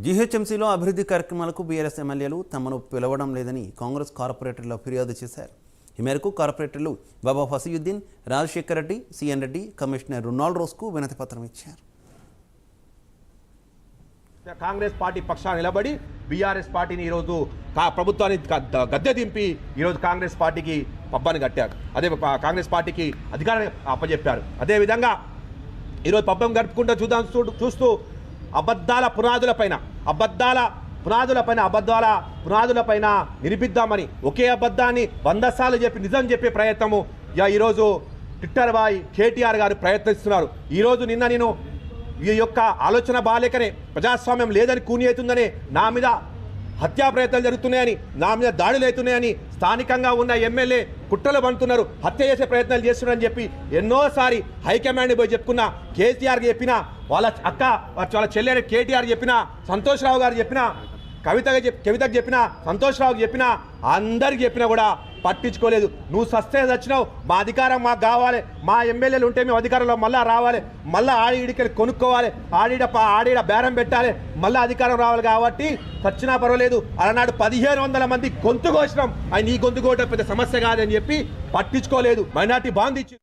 జీహెచ్ఎంసీలో అభివృద్ధి కార్యక్రమాలకు బీఆర్ఎస్ ఎమ్మెల్యేలు తమను పిలవడం లేదని కాంగ్రెస్ కార్పొరేటర్లు ఫిర్యాదు చేశారు. ఈ మేరకు కార్పొరేటర్లు Baba Fasiuddin, Rajasekhar Reddy, CN Reddy, commissioner Ronald రోస్కు వినతి పత్రం ఇచ్చారు. కాంగ్రెస్ పార్టీ పక్షాన నిలబడి బీఆర్ఎస్ పార్టీని ఈరోజు ప్రభుత్వాన్ని గద్దె దింపి ఈరోజు కాంగ్రెస్ పార్టీకి పబ్బాన్ని కట్టారు. అదే కాంగ్రెస్ పార్టీకి అధికారాన్ని అప్పచెప్పారు. అదేవిధంగా ఈరోజు పబ్బం గడుపుకుంటూ చూస్తూ అబద్ధాల పునాదులపైన నిరూపిద్దామని ఒకే అబద్ధాన్ని 100 సార్లు చెప్పి నిజం చెప్పే ప్రయత్నము ఈరోజు ట్విట్టర్ బాయ్ కేటీఆర్ గారు ప్రయత్నిస్తున్నారు. ఈరోజు నిన్న నేను ఈ యొక్క ఆలోచన బాలేకనే ప్రజాస్వామ్యం లేదని కూని అవుతుందని నా మీద హత్యా ప్రయత్నాలు జరుగుతున్నాయని, నా మీద దాడులు అవుతున్నాయని స్థానికంగా ఉన్న ఎమ్మెల్యే కుట్రలు పండుతున్నారు, హత్య చేసే ప్రయత్నాలు చేస్తున్నారని చెప్పి ఎన్నోసారి హైకమాండ్ పోయి చెప్పుకున్న, కేసీఆర్కి చెప్పిన, వాళ్ళ అక్క వాళ్ళ చెల్లెని కేటీఆర్ చెప్పిన, సంతోష్ రావు గారు చెప్పిన, కవితకు చెప్పిన, సంతోష్ రావుకి చెప్పిన, అందరికి చెప్పినా కూడా పట్టించుకోలేదు. నువ్వు సస్తే చచ్చినావు, మా అధికారం మాకు కావాలి, మా ఎమ్మెల్యేలు ఉంటే మేము అధికారంలో మళ్ళీ రావాలి, మళ్ళీ ఆడిడికెళ్ళి కొనుక్కోవాలి, ఆడిడ బేరం పెట్టాలి, మళ్ళీ అధికారం రావాలి కాబట్టి చచ్చినా పర్వాలేదు. అలనాడు 1500 మంది గొంతు కోసినాం, ఆయన ఈ గొంతు కోయడం పెద్ద సమస్య కాదని చెప్పి పట్టించుకోలేదు. మైనార్టీ బాండ్ ఇచ్చి